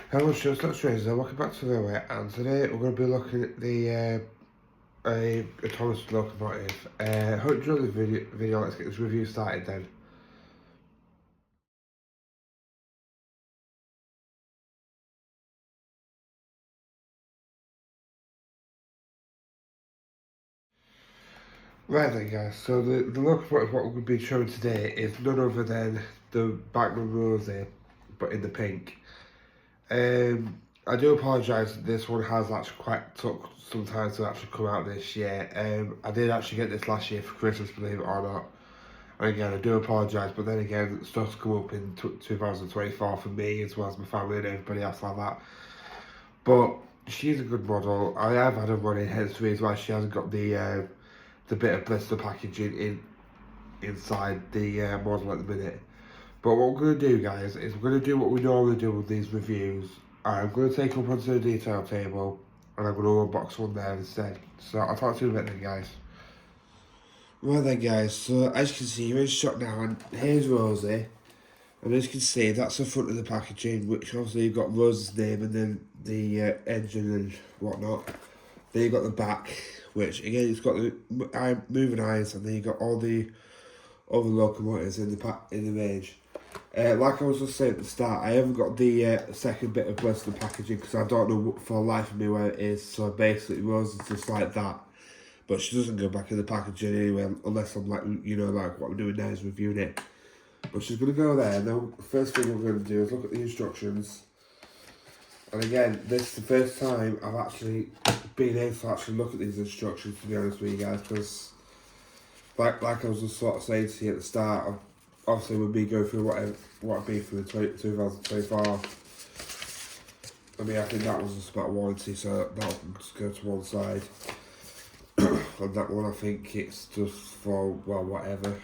Hello, just not strangers. Welcome back to the way, and today we're going to be looking at the autonomous locomotive. Hope you enjoyed the video. Let's get this review started then. Right then, guys. So the locomotive what we're going to be showing today is none other than the Bachmann Rosie, but in the pink. I do apologise that this one has actually quite took some time to actually come out this year. I did actually get this last year for Christmas, believe it or not. And again, I do apologise, but then again, stuff's come up in 2024 for me as well as my family and everybody else like that. But she's a good model. I have had her running, hence the reason why she hasn't got the bit of blister packaging inside the model at the minute. But what we're going to do, guys, is we're going to do what we normally do with these reviews. I'm going to take up onto the detail table, and I'm going to unbox one there instead. So I'll talk to you in a bit then, guys. Well then, guys, so as you can see, you're in shot now, and here's Rosie. And as you can see, that's the front of the packaging, which obviously you've got Rosie's name and then the engine and whatnot. Then you've got the back, which again, it's got the moving eyes, and then you've got all the other locomotives in the range. Like I was just saying at the start, I haven't got the second bit of blister packaging because I don't know for the life of me where it is. So basically, Rosie's just like that. But she doesn't go back in the packaging anyway, unless I'm like, like what I'm doing now is reviewing it. But she's going to go there. Now, the first thing we're going to do is look at the instructions. And again, this is the first time I've actually been able to actually look at these instructions, to be honest with you guys, because like I was just sort of saying to you at the start, obviously with me going through what I've been through in 2024, I mean, I think that was just about warranty, so that will just go to one side. On that one, I think it's just for, well, whatever.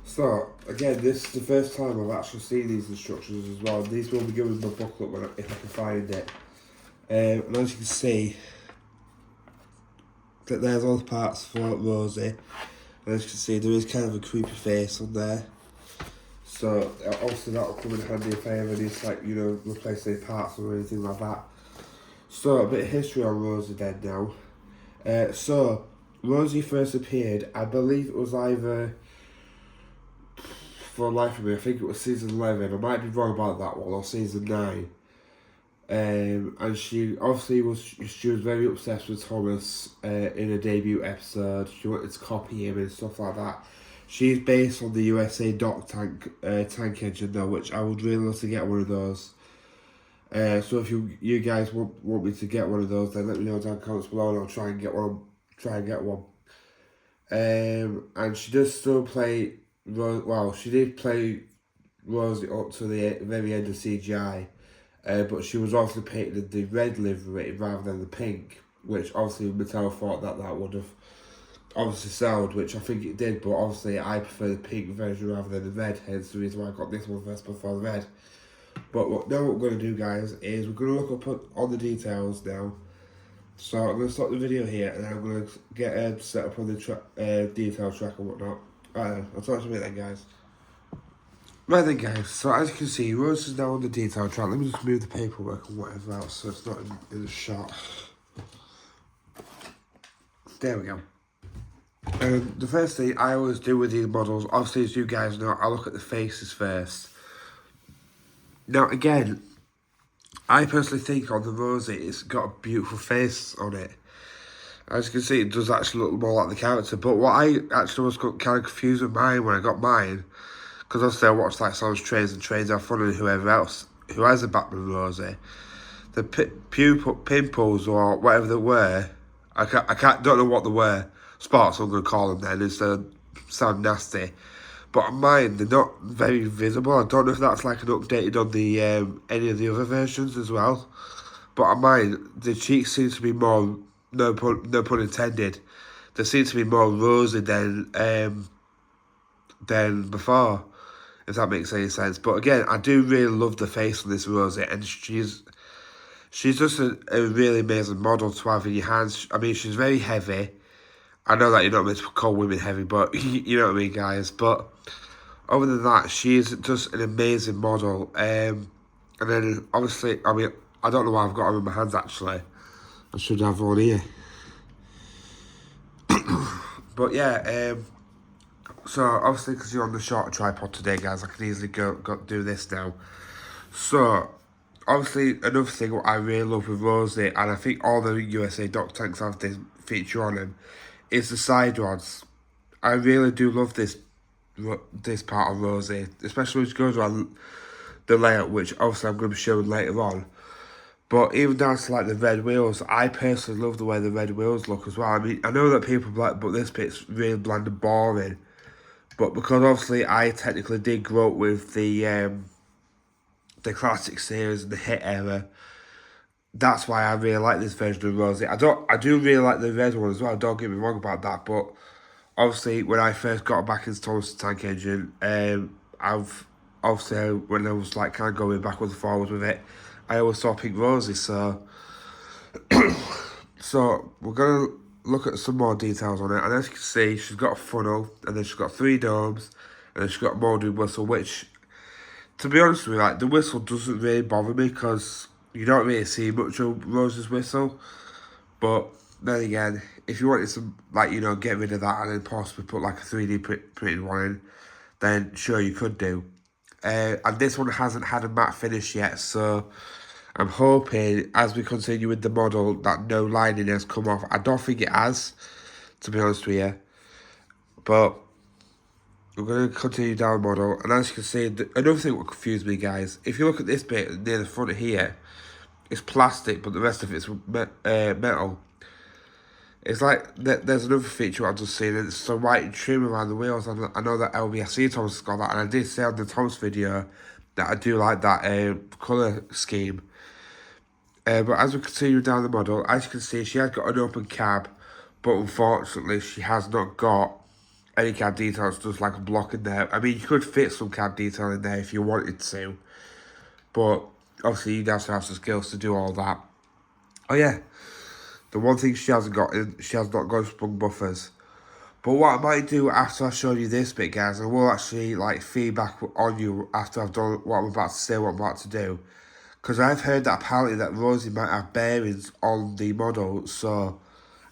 So, again, this is the first time I've actually seen these instructions as well. These will be given in my booklet if I can find it. And as you can see, that there's all the parts for Rosie. And as you can see, there is kind of a creepy face on there. So, obviously that will come in handy if I ever need to, like, replace any parts or anything like that. So, a bit of history on Rosie then now. So, Rosie first appeared, I believe it was either, for the life of me, I think it was season 11, I might be wrong about that one, or season 9. And she obviously was very obsessed with Thomas in a debut episode. She wanted to copy him and stuff like that. She's based on the USA Dock tank engine though, which I would really love to get one of those. So if you guys want me to get one of those, then let me know down in the comments below, and I'll try and get one. And she does still play. Well, she did play Rosie up to the very end of CGI, but she was also painted in the red livery rather than the pink, which obviously Mattel thought that would have obviously sold, which I think it did. But obviously, I prefer the pink version rather than the red. Hence the reason why I got this one first before the red. But now what we're going to do, guys, is we're going to look up on the details now. So I'm going to stop the video here, and then I'm going to get set up on the detail track and whatnot. Alright, I'll talk to you a bit then, guys. Right then, guys, so as you can see, Rose is now on the detail track. Let me just move the paperwork and whatever else so it's not in the shot. There we go. The first thing I always do with these models, obviously as you guys know, I look at the faces first. Now, again, I personally think on the Rosie, it's got a beautiful face on it. As you can see, it does actually look more like the character. But what I actually was kind of confused with mine when I got mine, because obviously I watched like some Trains and Trains Have Fun and whoever else who has a Bachmann Rosie, the pimples or whatever they were, don't know what they were. Spots, I'm going to call them then, instead of sound nasty. But on mine, they're not very visible. I don't know if that's like an updated on the any of the other versions as well. But on mine, the cheeks seem to be more, no pun intended, they seem to be more rosy than before, if that makes any sense. But again, I do really love the face on this Rosie, and she's just a really amazing model to have in your hands. I mean, she's very heavy. I know that you're not meant to call women heavy, but you know what I mean, guys. But other than that, she is just an amazing model. And then, obviously, I mean, I don't know why I've got them in my hands, actually. I should have one here. But yeah, so obviously because you're on the short tripod today, guys, I can easily go do this now. So, obviously, another thing what I really love with Rosie, and I think all the USA Dock tanks have this feature on them, is the side rods. I really do love this part of Rosie, especially when she goes around the layout, which obviously I'm going to be showing later on. But even down to like the red wheels, I personally love the way the red wheels look as well. I mean, I know that people are like, but this bit's really bland and boring. But because obviously I technically did grow up with the classic series and the hit era, that's why I really like this version of Rosie. I do really like the red one as well. Don't get me wrong about that. But obviously, when I first got back into Thomas the Tank Engine, I've obviously when I was like kind of going backwards and forwards with it, I always saw Pink Rosie. So we're gonna look at some more details on it. And as you can see, she's got a funnel, and then she's got 3 domes, and then she's got a molded whistle. Which, to be honest with you, like the whistle doesn't really bother me because you don't really see much of Rosie's whistle. But then again, if you wanted to, like, you know, get rid of that and then possibly put like a 3D printed one in, then sure you could do. And this one hasn't had a matte finish yet, so I'm hoping as we continue with the model that no lining has come off. I don't think it has, to be honest with you. But we're going to continue down the model. And as you can see, another thing that confused me, guys, if you look at this bit near the front here, it's plastic, but the rest of it's metal. It's like there's another feature I've just seen, and it's some white trim around the wheels. And I know that LBSC Thomas has got that, and I did say on the Thomas video that I do like that colour scheme. But as we continue down the model, as you can see, she has got an open cab, but unfortunately she has not got any cab details, just like a block in there. I mean, you could fit some cab detail in there if you wanted to, but obviously you'd have to have some skills to do all that. Oh yeah, the one thing she hasn't got is she has not got sprung buffers. But what I might do after I show you this bit, guys, I will actually like feedback on you after I've done what I'm about to say, what I'm about to do. Because I've heard that apparently that Rosie might have bearings on the model, so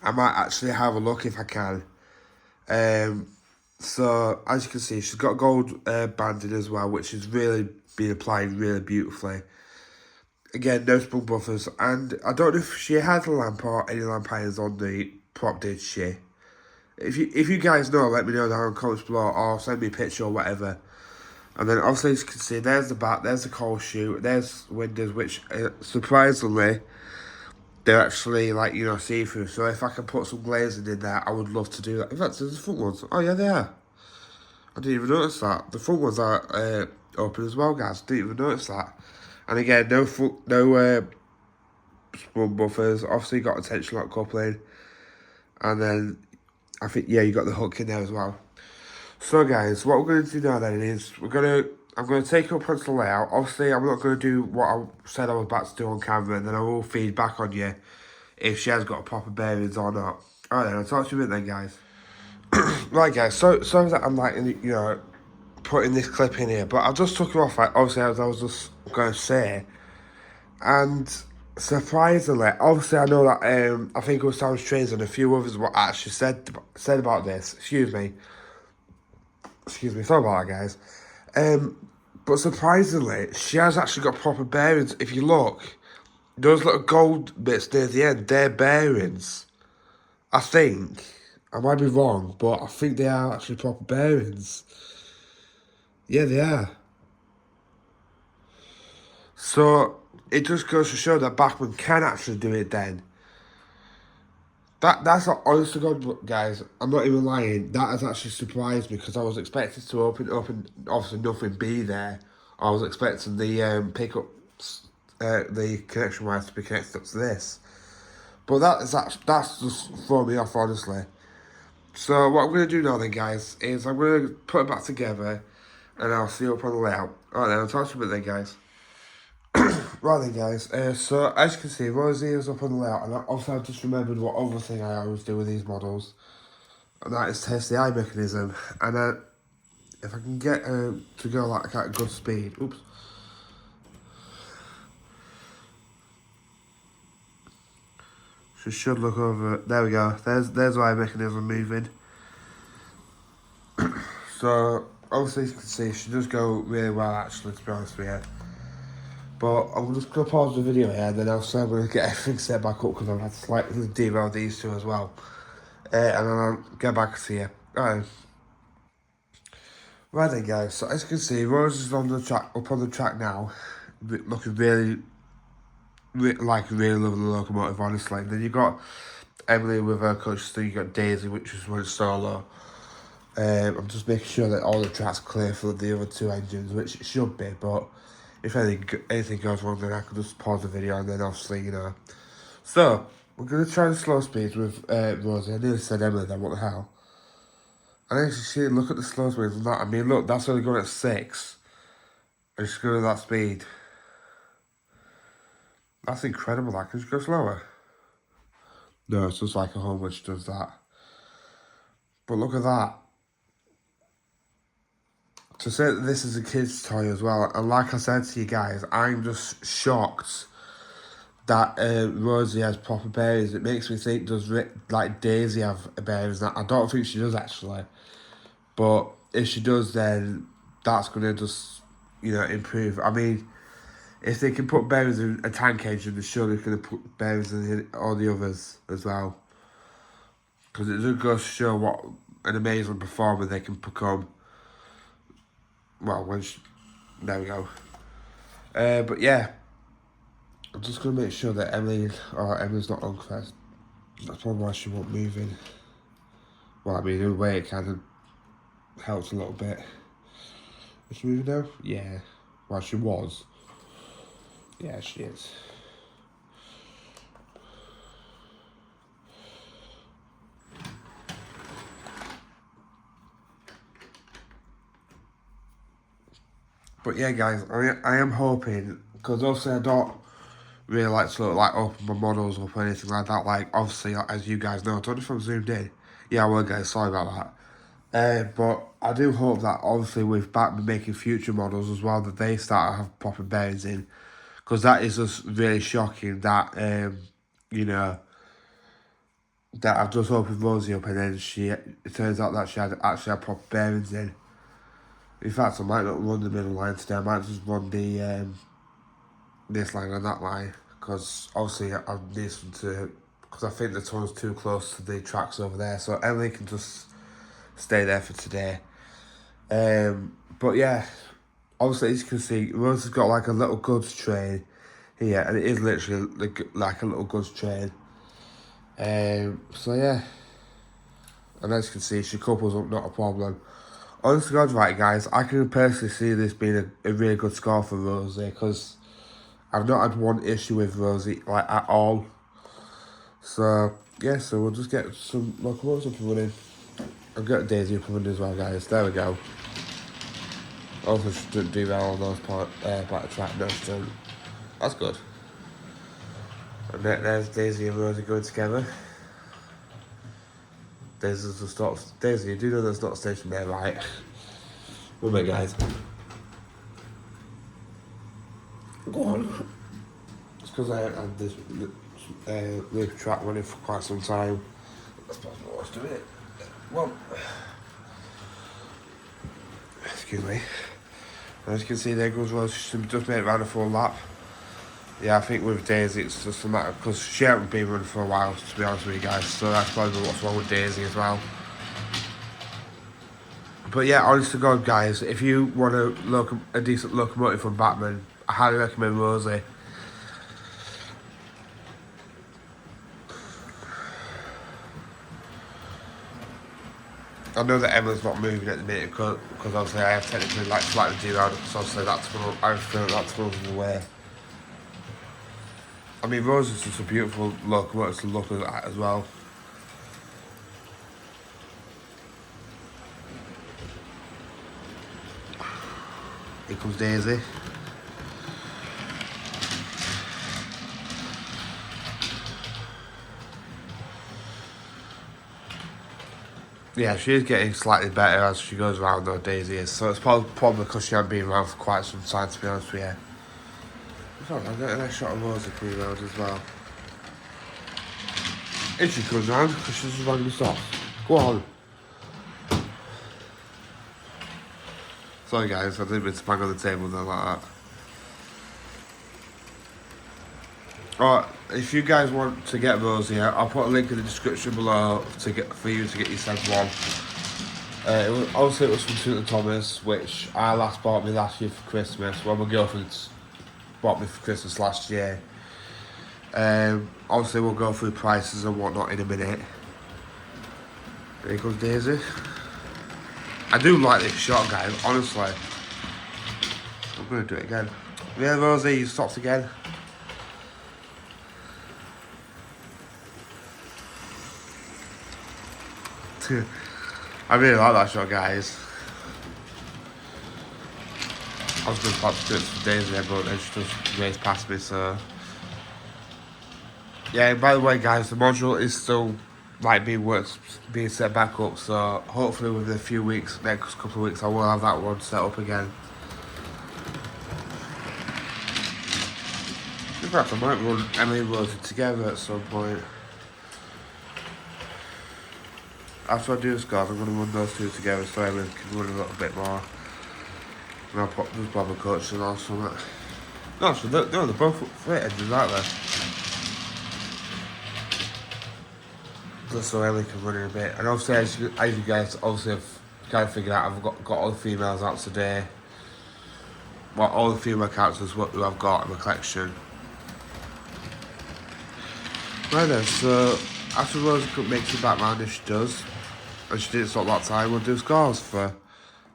I might actually have a look if I can. So as you can see, she's got gold banding as well, which has really been applied really beautifully. Again, no sprung buffers, and I don't know if she had a lamp or any lamp irons on the prop, did she? If you guys know, let me know down in the comments below, or send me a picture or whatever. And then obviously, as you can see, there's the back, there's the coal chute, there's windows, which surprisingly, they're actually like, you know, see-through. So if I can put some glazing in there, I would love to do that. In fact, there's the front ones. Oh yeah, they are. I didn't even notice that. The front ones are open as well, guys. Didn't even notice that. And again, no sprung buffers. Obviously, you got a tension lock coupling, and then I think you got the hook in there as well. So guys, what we're going to do now then is I'm going to take up onto the layout. Obviously, I'm not going to do what I said I was about to do on camera, and then I will feed back on you if she has got proper bearings or not. Alright then, I'll talk to you a bit then, guys. Right guys, so that I'm like, you know, putting this clip in here, but I just took it off, like, obviously, as I was just going to say, and surprisingly, obviously I know that, I think it was Sounds Trains and a few others what actually said about this, excuse me, sorry about that, guys. But surprisingly, she has actually got proper bearings. If you look, those little gold bits near the end, they're bearings. I think. I might be wrong, but I think they are actually proper bearings. Yeah, they are. So, it just goes to show that Bachmann can actually do it then. That's not, honest to God, guys, I'm not even lying, that has actually surprised me, because I was expecting to open up and obviously nothing be there. I was expecting the the connection wires to be connected up to this. But that's just thrown me off, honestly. So what I'm going to do now then, guys, is I'm going to put it back together, and I'll see you up on the layout. Alright then, I'll talk to you a bit then, guys. Right then, guys, so as you can see, Rosie is up on the layout, and obviously I've just remembered what other thing I always do with these models, and that is test the eye mechanism. And if I can get to go like at a good speed, oops. She should look over. There we go. There's why mechanism moving. So obviously you can see she does go really well actually, to be honest with you. But I'm just gonna pause the video here, and then I'm gonna get everything set back up because I've had to slightly derail these two as well. And then I'll get back to you. Alright. Right then, guys. So as you can see, Rose is on the track, up on the track now, looking really really loving the locomotive, honestly. And then you got Emily with her coach, then you got Daisy, which was running solo. I'm just making sure that all the track's clear for the other two engines, which it should be, but if anything goes wrong, then I can just pause the video and then obviously, you know. So, we're going to try the slow speeds with Rosie. I nearly said Emily then, what the hell. And then she look at the slow speeds and that. I mean, look, that's only going at 6. And she's going at that speed. That's incredible, that. Can she go slower? No, it's just like a home when she does that. But look at that. To say that this is a kid's toy as well, and like I said to you guys, I'm just shocked that Rosie has proper bearings. It makes me think, does like Daisy have bearings? I don't think she does actually, but if she does, then that's going to just, you know, improve. I mean, if they can put bearings in a tank engine, they're surely going to put bearings in all the others as well, because it just goes to show what an amazing performer they can become. Well, there we go. But yeah, I'm just going to make sure that Emily's not on first. That's probably why she won't move in. Well, I mean, in a way it kind of helps a little bit. Is she moving now? Yeah. Well, she was. Yeah, she is. But yeah, guys, I am hoping, because obviously I don't really like to open my models up or anything like that. Like, obviously, as you guys know, I don't know if I'm zoomed in. Yeah, I will, guys, sorry about that. But I do hope that, obviously, with Bachmann making future models as well, that they start to have proper bearings in. Because that is just really shocking that, you know, that I've just opened Rosie up and then it turns out that she actually had proper bearings in. In fact, I might not run the middle line today. I might just run the this line and that line, because obviously I need some to, because I think the tunnel's too close to the tracks over there. So Emily can just stay there for today. But yeah, obviously as you can see, Rose has got like a little goods train here, and it is literally like a little goods train. So yeah, and as you can see, she couples up, not a problem. Honest to God, right guys, I can personally see this being a really good score for Rosie, because I've not had one issue with Rosie, like, at all. So yeah, so we'll just get some locomotives up and running. I'll get Daisy up and running as well, guys. There we go. Also, she didn't do well on those back the track. No, she didn't. That's good. And there's Daisy and Rosie going together. Daisy's just stop. Daisy, you do know there's not a station there, right? One minute, guys. Go on. It's because I had this loop track running for quite some time. That's possible what's doing it. Well, excuse me. As you can see, there goes Rose. She just made it round a full lap. Yeah, I think with Daisy it's just a matter, because she hasn't been running for a while, to be honest with you guys. So that's probably what's wrong with Daisy as well. But yeah, honest to God, guys, if you want a decent locomotive from Bachmann, I highly recommend Rosie. I know that Emma's not moving at the minute because obviously I have technically like slightly derailed, because obviously I feel like that's tunnel's in the way. I mean, Rose is just a beautiful locomotive to look at as well. Here comes Daisy. Yeah, she is getting slightly better as she goes around, though, Daisy is. So it's probably because she hasn't been around for quite some time, to be honest with you. I'm getting a shot of Rosie coming around as well. If she comes round, because she's just rang us off. Go on. Sorry guys, I didn't mean to bang on the table there like that. Alright, if you guys want to get Rosie, I'll put a link in the description below for you to get yourself one. Obviously it was from St. Thomas, which I last bought me last year for Christmas. Well, my girlfriend bought me for Christmas last year. Obviously we'll go through prices and whatnot in a minute. Here comes Daisy. I do like this shot, guys, honestly. I'm going to do it again. Yeah, Rosie, you stopped again. I really like that shot, guys. I was just about to do it for Daisy then, but then she just raced past me, so... Yeah, by the way, guys, the module is still, like, being set back up, so hopefully within a few weeks, next couple of weeks, I will have that one set up again. In fact, I might run Emily and Rosie together at some point. After I do the scores, I'm going to run those two together so Emily can run a little bit more. And I'll just Bob a coach and all something. No, so they're both fit engines, aren't they? Just so Emily can run in a bit. And obviously, as you guys obviously have kind of figured out, I've got all the females out today. Well, all the female characters who I've got in my collection. Right then, so after Rosie could make some background, if she does, and she didn't stop that time, we'll do scores for,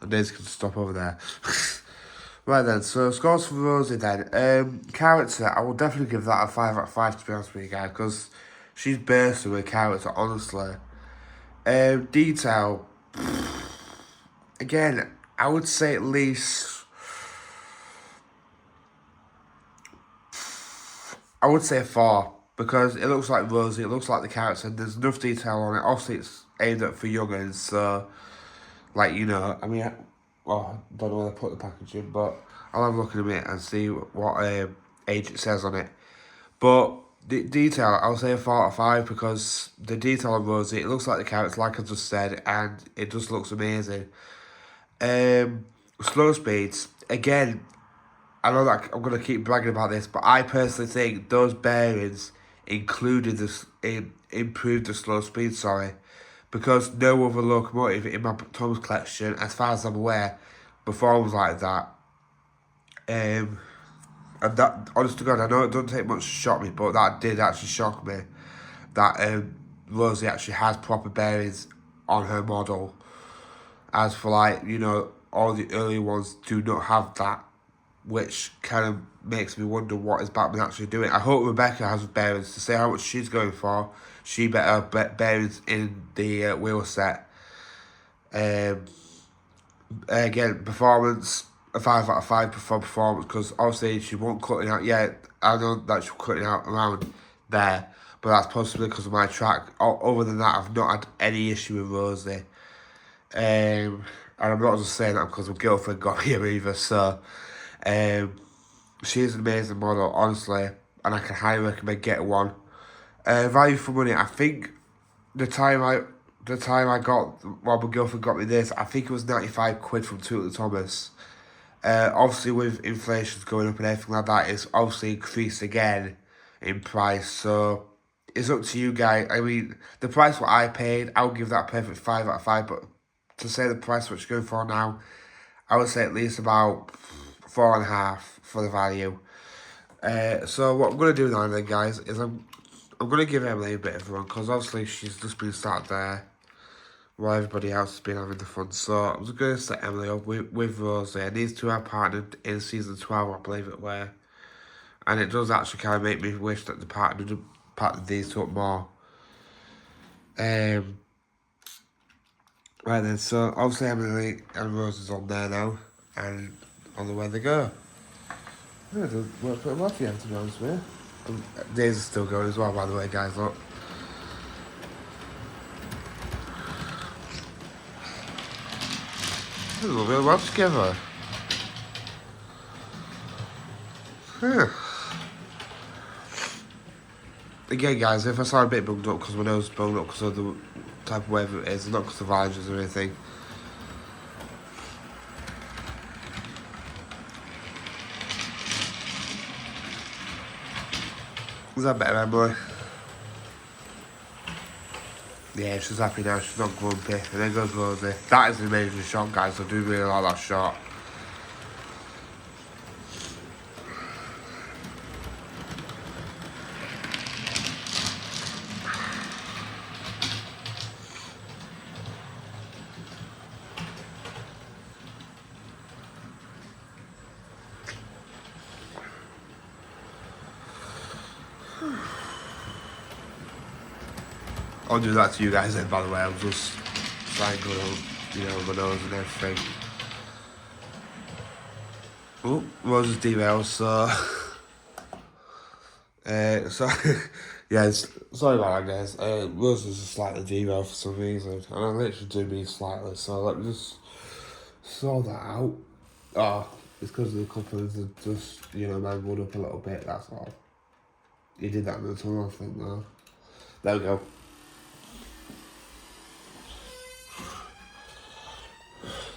and Daisy can stop over there. Right then, so scores for Rosie then. Character, I will definitely give that a 5 out of 5 to be honest with you guys, because she's bursting with character, honestly. Detail, again, I would say at least, I would say a 4. Because it looks like Rosie, it looks like the character, and there's enough detail on it. Obviously, it's aimed at for youngins, so, like, you know, I mean, well, I don't know where they put the packaging, but I'll have a look in a minute and see what age it says on it. But the detail, I'll say a 4 out of 5 because the detail on Rosie, it looks like the character, like I just said, and it just looks amazing. Slow speeds, again, I know that I'm going to keep bragging about this, but I personally think those bearings improved the slow speed, because no other locomotive in my Thomas collection, as far as I'm aware, performs like that. And that, honest to God, I know it doesn't take much to shock me, but that did actually shock me, that Rosie actually has proper bearings on her model. As for, like, you know, all the earlier ones do not have that, which kind of makes me wonder what is Bachmann actually doing. I hope Rebecca has bearings to say how much she's going for. She better have bearings in the wheel set. Again, performance, a 5 out of 5 for performance, because obviously she won't cut it out yet. I know that she's cutting out around there, but that's possibly because of my track. Other than that, I've not had any issue with Rosie. And I'm not just saying that because my girlfriend got here either, so... she's an amazing model, honestly, and I can highly recommend getting one. Value for money, I think the time I got, well, my girlfriend got me this, I think it was 95 quid from St. Thomas. Obviously with inflation going up and everything like that, it's obviously increased again in price, so it's up to you guys. I mean, the price what I paid, I would give that a perfect 5 out of 5, but to say the price what you're going for now, I would say at least about 4.5 for the value. So what I'm going to do now then, guys, is I'm going to give Emily a bit of a run, because obviously she's just been sat there while everybody else has been having the fun. So I'm just going to set Emily up with Rosie, and these two are partnered in season 12, I believe it were. And it does actually kind of make me wish that the partnered these two up more. Right then, so obviously Emily and Rosie's on there now, and on the way they go. Yeah, it does work pretty well for you, to be honest with you. Days are still going as well, by the way, guys, look. They look really well together. Yeah. again, guys, if I sound a bit bunged up because my nose is bunged up because of the type of weather it is, not because of allergies or anything. Is that better, Emily? Yeah, she's happy now, she's not grumpy. And then goes Rosie. That is an amazing shot, guys. I do really like that shot. I'll do that to you guys then, by the way. I'm just trying to go, you know, my nose and everything. Oh, Rose is derailed, so... yeah, sorry about that, guys. Rose was just slightly derailed for some reason. And I literally do mean slightly, so let me just sort that out. Oh, it's because the couplers are just, you know, mangled up a little bit, that's all. You did that in the tunnel, I think, though. There we go.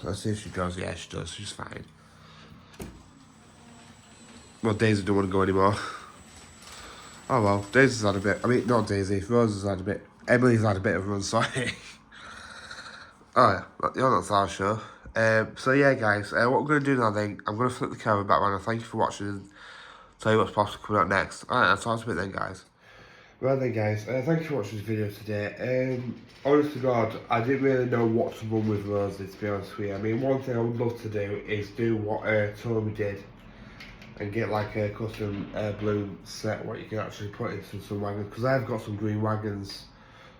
Let's see if she goes. Yeah, she does. She's fine. Well, Daisy don't want to go anymore. Oh well, Daisy's had a bit. I mean, not Daisy. Rose has had a bit. Emily's had a bit of a run. Sorry. Oh yeah, you're not our show. So yeah, guys. What we're gonna do now then? I'm gonna flip the camera back around. And thank you for watching. And tell you what's possibly coming out next. Alright, I'll talk to you a bit then, guys. Well then, guys. Thank you for watching this video today. Honest to God, I didn't really know what to run with Rosie, to be honest with you. I mean, one thing I would love to do is do what Tommy did and get like a custom blue set what you can actually put into some wagons, because I've got some green wagons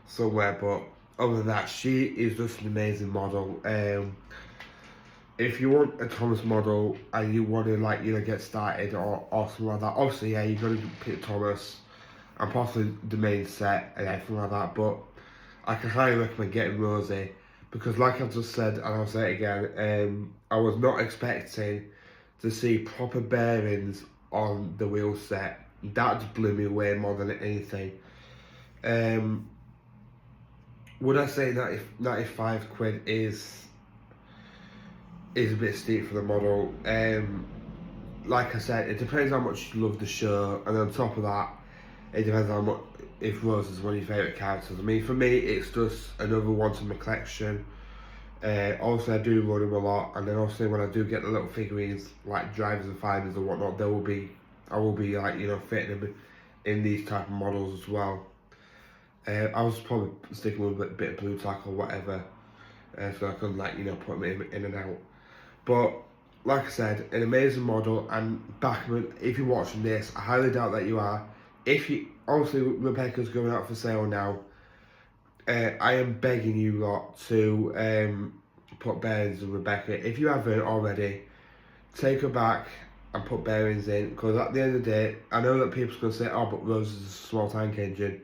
somewhere, but other than that, she is just an amazing model. If you want a Thomas model and you want to, like, you know, get started or something like that, obviously, yeah, you're going to pick Thomas and possibly the main set and everything like that, but I can highly recommend getting Rosie, because like I've just said, and I'll say it again, I was not expecting to see proper bearings on the wheel set. That just blew me away more than anything. Would I say 95 quid is a bit steep for the model? Like I said, it depends how much you love the show, and on top of that, it depends how much, if Rose is one of your favourite characters. I mean, for me, it's just another one to my collection. Also, I do run them a lot, and then obviously when I do get the little figurines, like drivers and finders and whatnot, I will be like, you know, fitting them in these type of models as well. I was probably sticking with a bit of blue tack or whatever, so I could, like, you know, put them in and out. But like I said, an amazing model. And Bachmann, if you're watching this, I highly doubt that you are. If you, obviously Rebecca's going out for sale now. I am begging you lot to put bearings in Rebecca. If you haven't already, take her back and put bearings in, because at the end of the day, I know that people's going to say, oh, but Rose is a small tank engine,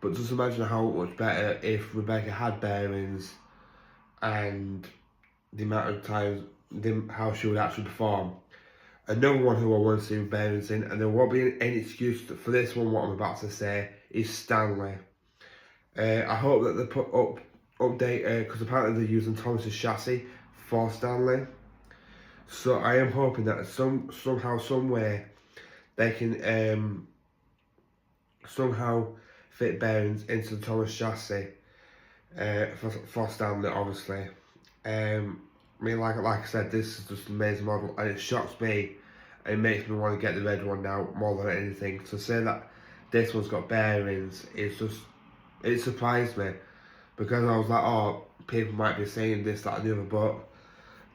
but just imagine how much better if Rebecca had bearings and the amount of times, how she would actually perform. Another one who I want to see with bearings in, and there won't be any excuse for this one, what I'm about to say, is Stanley. I hope that they update, because apparently they're using Thomas's chassis for Stanley. So I am hoping that somehow, somewhere, they can somehow fit bearings into the Thomas chassis for Stanley, obviously. I mean, like I said, this is just an amazing model, and it shocks me. It makes me want to get the red one now more than anything. To say that this one's got bearings, it surprised me, because I was like, oh, people might be saying this, that and the other, but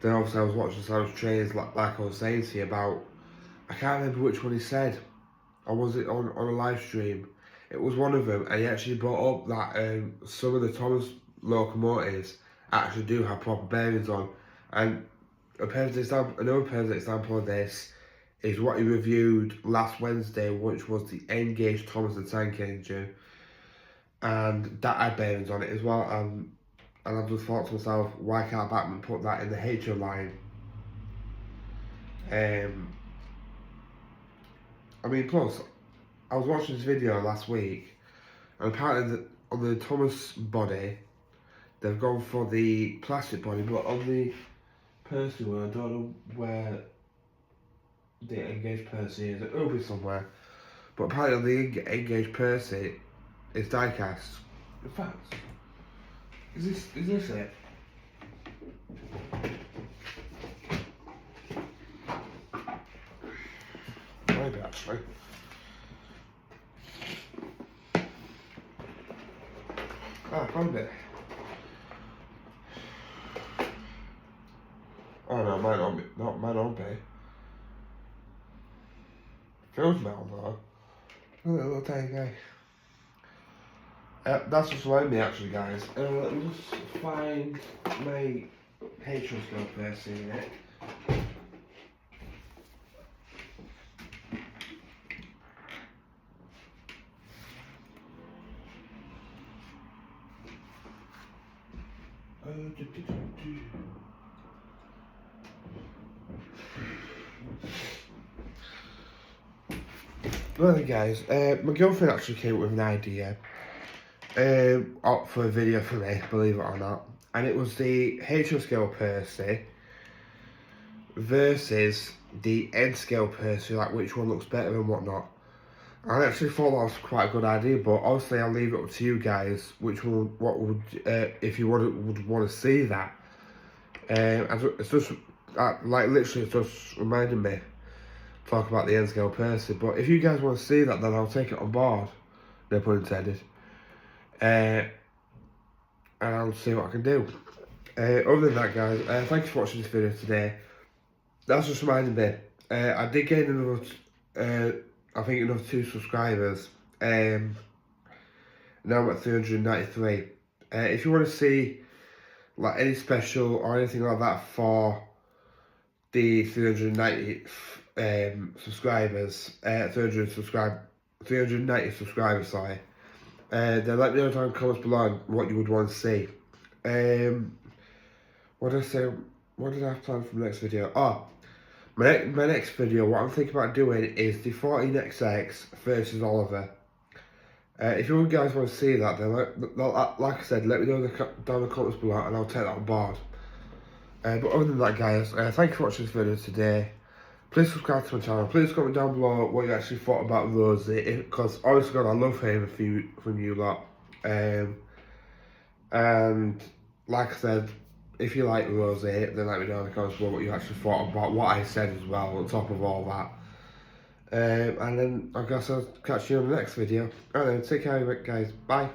then obviously I was watching some trains, like I was saying to you about, I can't remember which one he said, or was it on a live stream? It was one of them, and he actually brought up that some of the Thomas locomotives actually do have proper bearings on. And another perfect example of this is what he reviewed last Wednesday, which was the N-Gauge Thomas the Tank Engine, and that had bearings on it as well. And I've just thought to myself, why can't Bachmann put that in the HO line? I mean, plus, I was watching this video last week, And apparently on the Thomas body, they've gone for the plastic body, but on the Percy one, I don't know where the engaged Percy is. It'll be somewhere. But apparently on the engaged Percy, it's die cast. In fact, is this it? Maybe actually. Ah, found it. Oh no, might not be. Not might not be. Feels metal though. Look at that little tiny guy. That's just reminded me actually, guys. Let me just find my Patreon skill Percy in it. Well guys, my girlfriend actually came up with an idea for a video for me, believe it or not. And it was the HO scale Percy versus the N scale Percy, like which one looks better and whatnot. I actually thought that was quite a good idea, but obviously I'll leave it up to you guys, which one, what would, if you would want to see that. It's just, like literally it's just reminded me to talk about the N scale Percy, but if you guys want to see that, then I'll take it on board, no pun intended. And I'll see what I can do. Other than that guys, thank you for watching this video today. That's just reminded me, I did gain another, I think another 2 subscribers. Now I'm at 393. If you want to see like any special or anything like that for the 390 subscribers, 390 subscribers, sorry. Then let me know down in the comments below what you would want to see. What did I say? What did I have planned for the next video? Oh, my next video, what I'm thinking about doing is the 14XX versus Oliver. If you guys want to see that, then like I said, let me know down in the comments below and I'll take that on board. But other than that guys, thank you for watching this video today. Please subscribe to my channel. Please comment down below what you actually thought about Rosie, because honestly God, I love hearing from you lot. And like I said, if you like Rosie, then let me know in the comments below what you actually thought about what I said as well, on top of all that. And then I guess I'll catch you on the next video. Alright then, take care of it guys, bye.